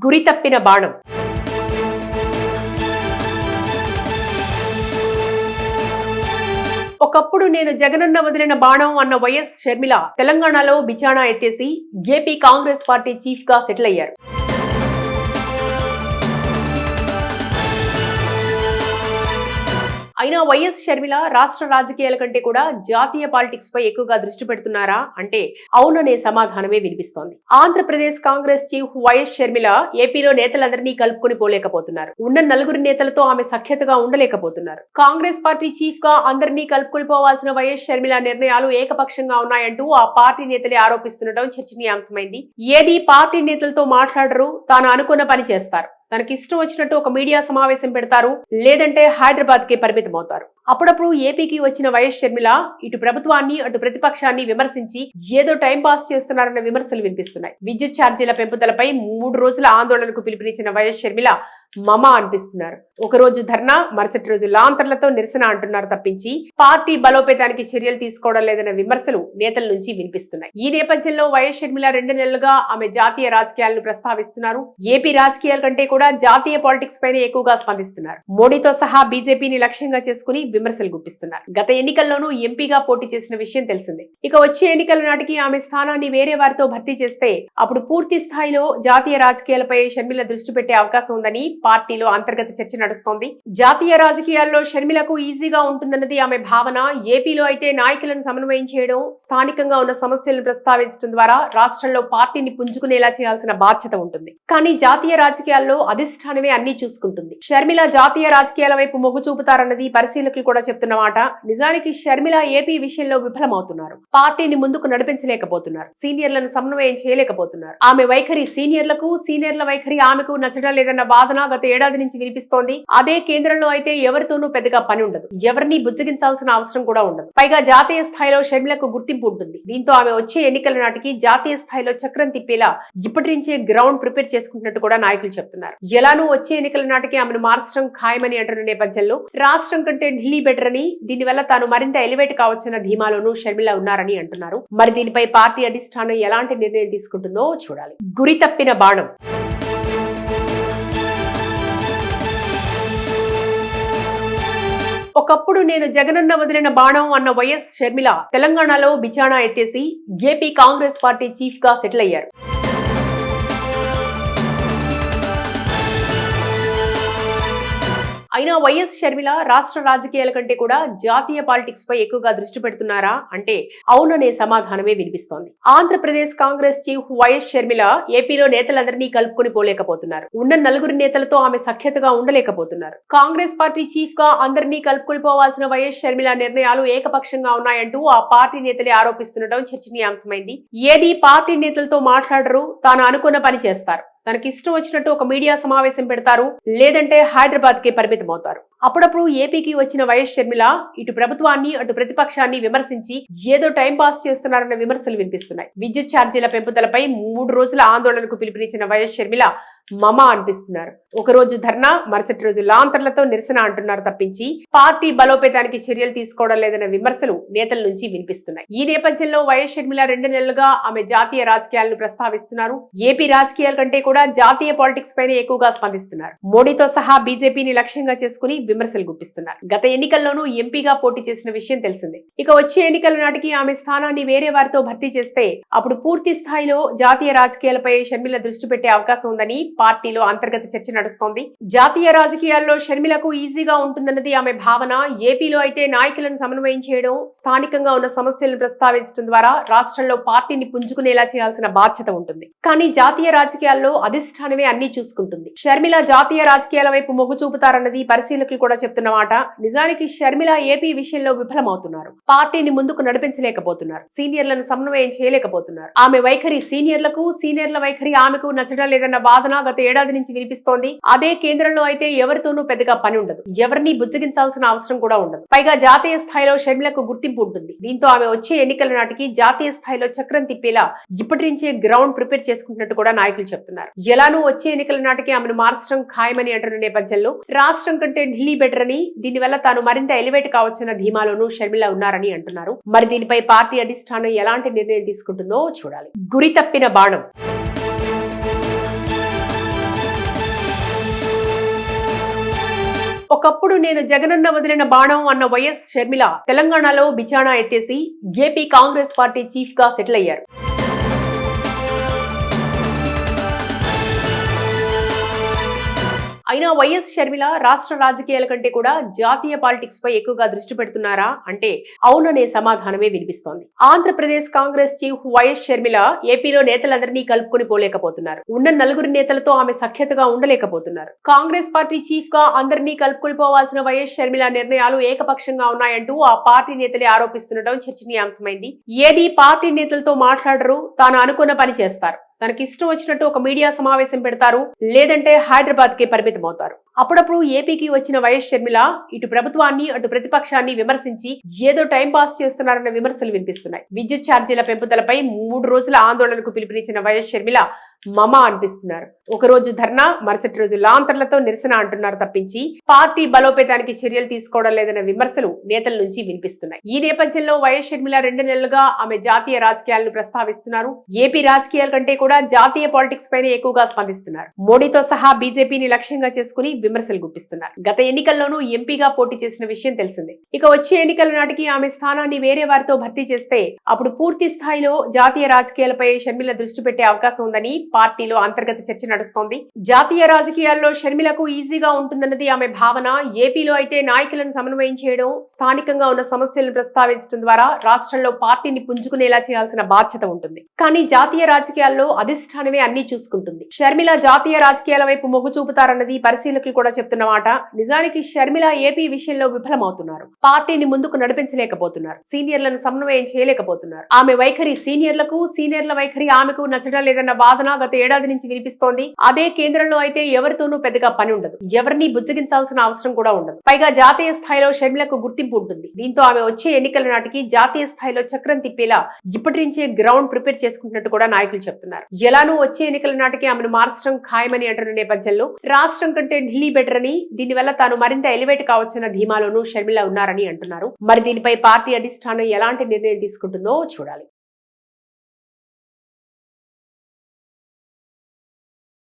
గురి తప్పిన బాణం. ఒకప్పుడు నేను జగనన్న వదిలిన బాణం అన్న వైఎస్ షర్మిల తెలంగాణలో బిచాణా ఎత్తేసి ఏపీ కాంగ్రెస్ పార్టీ చీఫ్ గా సెటిల్ అయ్యారు. అయినా వైఎస్ షర్మిల రాష్ట్ర రాజకీయాల కంటే కూడా జాతీయ పాలిటిక్స్ పై ఎక్కువగా దృష్టి పెడుతున్నారా అంటే అవుననే సమాధానమే వినిపిస్తోంది. ఆంధ్రప్రదేశ్ కాంగ్రెస్ చీఫ్ వైఎస్ షర్మిల ఏపీలో నేతలందరినీ కలుపుకొని పోలేకపోతున్నారు. ఉన్న నలుగురు నేతలతో ఆమె సఖ్యతగా ఉండలేకపోతున్నారు. కాంగ్రెస్ పార్టీ చీఫ్ గా అందరినీ కలుపుకొని పోవాల్సిన వైఎస్ షర్మిల నిర్ణయాలు ఏకపక్షంగా ఉన్నాయంటూ ఆ పార్టీ నేతలే ఆరోపిస్తుండటం చర్చనీయాంశమైంది. ఏది పార్టీ నేతలతో మాట్లాడరు, తాను అనుకున్న పని చేస్తారు. తనకి ఇష్టం వచ్చినట్టు ఒక మీడియా సమావేశం పెడతారు, లేదంటే హైదరాబాద్ కి పరిమితం అవుతారు. అప్పుడప్పుడు ఏపీకి వచ్చిన వైఎస్ షర్మిల ఇటు ప్రభుత్వాన్ని అటు ప్రతిపక్షాన్ని విమర్శించి ఏదో టైం పాస్ చేస్తున్నారన్న విమర్శలు వినిపిస్తున్నాయి. విద్యుత్ ఛార్జీల పెంపుదలపై 3 రోజుల ఆందోళనకు పిలుపునిచ్చిన వైఎస్ షర్మిల మమ అనిపిస్తున్నారు. ఒక రోజు ధర్నా, మరుసటి రోజు లాంతర్లతో నిరసన అంటున్నారు తప్పించి పార్టీ బలోపేతానికి చర్యలు తీసుకోవడం లేదన్న విమర్శలు నేతల నుంచి వినిపిస్తున్నాయి. ఈ నేపథ్యంలో వైఎస్ షర్మిల 2 నెలలుగా ఆమె జాతీయ రాజకీయాలను ప్రస్తావిస్తున్నారు. ఏపీ రాజకీయాల కంటే కూడా జాతీయ పాలిటిక్స్ పైన ఎక్కువగా స్పందిస్తున్నారు. మోడీతో సహా బీజేపీని లక్ష్యంగా చేసుకుని విమర్శలు గుప్పిస్తున్నారు. గత ఎన్నికల్లోనూ ఎంపీగా పోటీ చేసిన విషయం తెలిసిందే. ఇక వచ్చే ఎన్నికల నాటికి ఆమె స్థానాన్ని వేరే వారితో భర్తీ చేస్తే అప్పుడు పూర్తి స్థాయిలో జాతీయ రాజకీయాలపై షర్మిల దృష్టి పెట్టే అవకాశం ఉందని పార్టీలో అంతర్గత చర్చ నడుస్తోంది. జాతీయ రాజకీయాల్లో షర్మిలకు ఈజీగా ఉంటుందన్నది ఆమె భావన. ఏపీలో అయితే నాయకులను సమన్వయం చేయడం, స్థానికంగా ఉన్న సమస్యలను ప్రస్తావించడం ద్వారా రాష్ట్రంలో పార్టీని పుంజుకునేలా చేయాల్సిన బాధ్యత ఉంటుంది. కానీ జాతీయ రాజకీయాల్లో అధిష్టానమే అన్ని చూసుకుంటుంది. షర్మిల జాతీయ రాజకీయాల వైపు మొగ్గు చూపుతారన్నది పరిశీలకులు కూడా చెప్తున్న మాట. నిజానికి షర్మిల ఏపీ విషయంలో విఫలమవుతున్నారు. పార్టీని ముందుకు నడిపించలేకపోతున్నారు. సీనియర్లను సమన్వయం చేయలేకపోతున్నారు. ఆమె వైఖరి సీనియర్ల వైఖరి ఆమెకు నచ్చడం లేదన్న వాదన గత ఏడాది నుంచి వినిపిస్తోంది. అదే కేంద్రంలో అయితే ఎవరితోనూ పెద్దగా పని ఉండదు, ఎవరిని బుజ్జగించాల్సిన అవసరం కూడా ఉండదు. పైగా జాతీయ స్థాయిలో షర్మిలకు గుర్తింపు ఉంటుంది. దీంతో ఆమె వచ్చే ఎన్నికల నాటికి జాతీయ స్థాయిలో చక్రం తిప్పేలా ఇప్పటి నుంచే గ్రౌండ్ ప్రిపేర్ చేసుకుంటున్నట్టు కూడా నాయకులు చెప్తున్నారు. ఎలానూ వచ్చే ఎన్నికల నాటికి ఆమెను మార్చడం ఖాయమని అంటున్న నేపథ్యంలో రాష్ట్రం కంటే ఢిల్లీ బెటర్ అని, దీనివల్ల తాను మరింత ఎలివేట్ కావచ్చన్న ధీమాలోనూ షర్మిల ఉన్నారని అంటున్నారు. మరి దీనిపై పార్టీ అధిష్టానం ఎలాంటి నిర్ణయం తీసుకుంటుందో చూడాలి. గురి తప్పిన బాణం. ఒకప్పుడు నేను జగనన్న వదిలిన బాణం అన్న వైఎస్ షర్మిల తెలంగాణలో బిచాణా ఎత్తేసి ఏపీ కాంగ్రెస్ పార్టీ చీఫ్ గా సెటిల్ అయ్యారు. అయినా వైఎస్ షర్మిల రాష్ట్ర రాజకీయాల కంటే కూడా జాతీయ పాలిటిక్స్ పై ఎక్కువగా దృష్టి పెడుతున్నారా అంటే అవుననే సమాధానమే వినిపిస్తోంది. ఆంధ్రప్రదేశ్ కాంగ్రెస్ చీఫ్ వైఎస్ షర్మిల ఏపీలో నేతలందరినీ కలుపుకొని పోలేకపోతున్నారు. ఉన్న నలుగురు నేతలతో ఆమె సఖ్యతగా ఉండలేకపోతున్నారు. కాంగ్రెస్ పార్టీ చీఫ్ గా అందరినీ కలుపుకొని పోవాల్సిన వైఎస్ షర్మిల నిర్ణయాలు ఏకపక్షంగా ఉన్నాయంటూ ఆ పార్టీ నేతలే ఆరోపిస్తుండటం చర్చనీయాంశమైంది. ఏది పార్టీ నేతలతో మాట్లాడరు, తాను అనుకున్న పని చేస్తారు. తనకి ఇష్టం వచ్చినట్టు ఒక మీడియా సమావేశం పెడతారు, లేదంటే హైదరాబాద్ కి పరిమితం అవుతారు. అప్పుడప్పుడు ఏపీకి వచ్చిన వైఎస్ షర్మిల ఇటు ప్రభుత్వాన్ని అటు ప్రతిపక్షాన్ని విమర్శించి ఏదో టైం పాస్ చేస్తున్నారన్న విమర్శలు వినిపిస్తున్నాయి. విద్యుత్ ఛార్జీల పెంపుదలపై 3 రోజుల ఆందోళనకు పిలుపునిచ్చిన వైఎస్ షర్మిల మమ అనిపిస్తున్నారు. ఒక రోజు ధర్నా, మరుసటి రోజు లాంతర్లతో నిరసన అంటున్నారు తప్పించి పార్టీ బలోపేతానికి చర్యలు తీసుకోవడం లేదన్న విమర్శలు నేతల నుంచి వినిపిస్తున్నాయి. ఈ నేపథ్యంలో వైఎస్ షర్మిల 2 నెలలుగా ఆమె జాతీయ రాజకీయాలను ప్రస్తావిస్తున్నారు. ఏపీ రాజకీయాల కంటే కూడా జాతీయ పాలిటిక్స్ పైన ఎక్కువగా స్పందిస్తున్నారు. మోడీతో సహా బీజేపీని లక్ష్యంగా చేసుకుని విమర్శలు గుప్పిస్తున్నారు. గత ఎన్నికల్లోనూ ఎంపీగా పోటీ చేసిన విషయం తెలిసిందే. ఇక వచ్చే ఎన్నికల నాటికి ఆమె స్థానాన్ని వేరే వారితో భర్తీ చేస్తే అప్పుడు పూర్తి స్థాయిలో జాతీయ రాజకీయాలపై షర్మిల దృష్టి పెట్టే అవకాశం ఉందని పార్టీలో అంతర్గత చర్చ నడుస్తోంది. జాతీయ రాజకీయాల్లో షర్మిలకు ఈజీగా ఉంటుందన్నది ఆమె భావన. ఏపీలో అయితే నాయకులను సమన్వయం చేయడం, స్థానికంగా ఉన్న సమస్యలను ప్రస్తావించడం ద్వారా రాష్ట్రంలో పార్టీని పుంజుకునేలా చేయాల్సిన బాధ్యత ఉంటుంది. కానీ జాతీయ రాజకీయాల్లో అధిష్టానమే అన్ని చూసుకుంటుంది. షర్మిల జాతీయ రాజకీయాల వైపు మొగ్గు చూపుతారన్నది పరిశీలకులు కూడా చెప్తున్న మాట. నిజానికి షర్మిల ఏపీ విషయంలో విఫలమవుతున్నారు. పార్టీని ముందుకు నడిపించలేకపోతున్నారు. సీనియర్లను సమన్వయం చేయలేకపోతున్నారు. ఆమె వైఖరి సీనియర్ల వైఖరి ఆమెకు నచ్చడం లేదన్న వాదన గత ఏడాది నుంచి వినిపిస్తోంది. అదే కేంద్రంలో అయితే ఎవరితోనూ పెద్దగా పని ఉండదు, ఎవరిని బుజ్జగించాల్సిన అవసరం కూడా ఉండదు. పైగా జాతీయ స్థాయిలో షర్మిలకు గుర్తింపు ఉంటుంది. దీంతో ఆమె వచ్చే ఎన్నికల నాటికి జాతీయ స్థాయిలో చక్రం తిప్పేలా ఇప్పటి నుంచే గ్రౌండ్ ప్రిపేర్ చేసుకుంటున్నట్టు కూడా నాయకులు చెప్తున్నారు. ఎలానూ వచ్చే ఎన్నికల నాటికి ఆమెను మార్చడం ఖాయమని అంటున్న నేపథ్యంలో రాష్ట్రం కంటే ఢిల్లీ బెటర్ అని, దీనివల్ల తాను మరింత ఎలివేట్ కావచ్చన్న ధీమాలోనూ షర్మిల ఉన్నారని అంటున్నారు. మరి దీనిపై పార్టీ అధిష్టానం ఎలాంటి నిర్ణయం తీసుకుంటుందో చూడాలి. గురి తప్పిన బాణం. ఒకప్పుడు నేను జగనన్న వదిలిన బాణం అన్న వైఎస్ షర్మిల తెలంగాణలో బిచాణా ఎత్తేసి ఏపీ కాంగ్రెస్ పార్టీ చీఫ్ గా సెటిల్ అయ్యారు. అయినా వైఎస్ షర్మిల రాష్ట్ర రాజకీయాల కంటే కూడా జాతీయ పాలిటిక్స్ పై ఎక్కువగా దృష్టి పెడుతున్నారా అంటే అవుననే సమాధానమే వినిపిస్తోంది. ఆంధ్రప్రదేశ్ కాంగ్రెస్ చీఫ్ వైఎస్ షర్మిల ఏపీలో నేతలందరినీ కలుపుకొని పోలేకపోతున్నారు. ఉన్న నలుగురు నేతలతో ఆమె సఖ్యతగా ఉండలేకపోతున్నారు. కాంగ్రెస్ పార్టీ చీఫ్ గా అందరినీ కలుపుకొని పోవాల్సిన వైఎస్ షర్మిల నిర్ణయాలు ఏకపక్షంగా ఉన్నాయంటూ ఆ పార్టీ నేతలే ఆరోపిస్తుండటం చర్చనీయాంశమైంది. ఏది పార్టీ నేతలతో మాట్లాడరు, తాను అనుకున్న పని చేస్తారు. తనకి ఇష్టం వచ్చినట్టు ఒక మీడియా సమావేశం పెడతారు, లేదంటే హైదరాబాద్ కి పరిమితం అవుతారు. అప్పుడప్పుడు ఏపీకి వచ్చిన వైఎస్ షర్మిల ఇటు ప్రభుత్వాన్ని అటు ప్రతిపక్షాన్ని విమర్శించి ఏదో టైం పాస్ చేస్తున్నారన్న విమర్శలు వినిపిస్తున్నాయి. విద్యుత్ ఛార్జీల పెంపుదలపై 3 రోజుల ఆందోళనకు పిలుపునిచ్చిన వైఎస్ షర్మిల మమ అనిపిస్తున్నారు. ఒక రోజు ధర్నా, మరుసటి రోజు లాంతర్లతో నిరసన అంటున్నారు తప్పించి పార్టీ బలోపేతానికి చర్యలు తీసుకోవడం లేదన్న విమర్శలు నేతల నుంచి వినిపిస్తున్నాయి. ఈ నేపథ్యంలో వైఎస్ షర్మిల 2 నెలలుగా ఆమె జాతీయ రాజకీయాలను ప్రస్తావిస్తున్నారు. ఏపీ రాజకీయాల కంటే కూడా జాతీయ పాలిటిక్స్ పైన ఎక్కువగా స్పందిస్తున్నారు. మోడీతో సహా బీజేపీని లక్ష్యంగా చేసుకుని విమర్శలు గుప్పిస్తున్నారు. గత ఎన్నికల్లోనూ ఎంపీగా పోటీ చేసిన విషయం తెలిసిందే. ఇక వచ్చే ఎన్నికల నాటికి ఆమె స్థానాన్ని వేరే వారితో భర్తీ చేస్తే అప్పుడు పూర్తి స్థాయిలో జాతీయ రాజకీయాలపై షర్మిల దృష్టి పెట్టే అవకాశం ఉందని పార్టీలో అంతర్గత చర్చ నడుస్తోంది. జాతీయ రాజకీయాల్లో షర్మిలకు ఈజీగా ఉంటుందన్నది ఆమె భావన. ఏపీలో అయితే నాయకులను సమన్వయం చేయడం, స్థానికంగా ఉన్న సమస్యలను ప్రస్తావించడం ద్వారా రాష్ట్రంలో పార్టీని పుంజుకునేలా చేయాల్సిన బాధ్యత ఉంటుంది. కానీ జాతీయ రాజకీయాల్లో అధిష్టానమే అన్ని చూసుకుంటుంది. షర్మిల జాతీయ రాజకీయాల వైపు మొగ్గు చూపుతారన్నది పరిశీలకులు కూడా చెప్తున్న మాట. నిజానికి షర్మిల ఏపీ విషయంలో విఫలమవుతున్నారు. పార్టీని ముందుకు నడిపించలేకపోతున్నారు. సీనియర్లను సమన్వయం చేయలేకపోతున్నారు. ఆమె వైఖరి సీనియర్ల వైఖరి ఆమెకు నచ్చడం లేదన్న వాదన గత ఏడాది నుంచి వినిపిస్తోంది. అదే కేంద్రంలో అయితే ఎవరితోనూ పెద్దగా పని ఉండదు. ఎవరిని బుజ్జగించాల్సిన అవసరం కూడా ఉండదు. పైగా జాతీయ స్థాయిలో షర్మిలకు గుర్తింపు ఉంటుంది. దీంతో ఆమె వచ్చే ఎన్నికల నాటికి జాతీయ స్థాయిలో చక్రం తిప్పేలా ఇప్పటి నుంచే గ్రౌండ్ ప్రిపేర్ చేసుకుంటున్నట్టు కూడా నాయకులు చెప్తున్నారు. ఎలానూ వచ్చే ఎన్నికల నాటికి ఆమెను మార్చడం ఖాయమని అంటున్న నేపథ్యంలో రాష్ట్రం కంటే ఢిల్లీ బెటర్ అని, దీనివల్ల తాను మరింత ఎలివేట్ కావచ్చన్న ధీమాలోనూ షర్మిల ఉన్నారని అంటున్నారు. మరి దీనిపై పార్టీ అధిష్టానం ఎలాంటి నిర్ణయం తీసుకుంటుందో చూడాలి.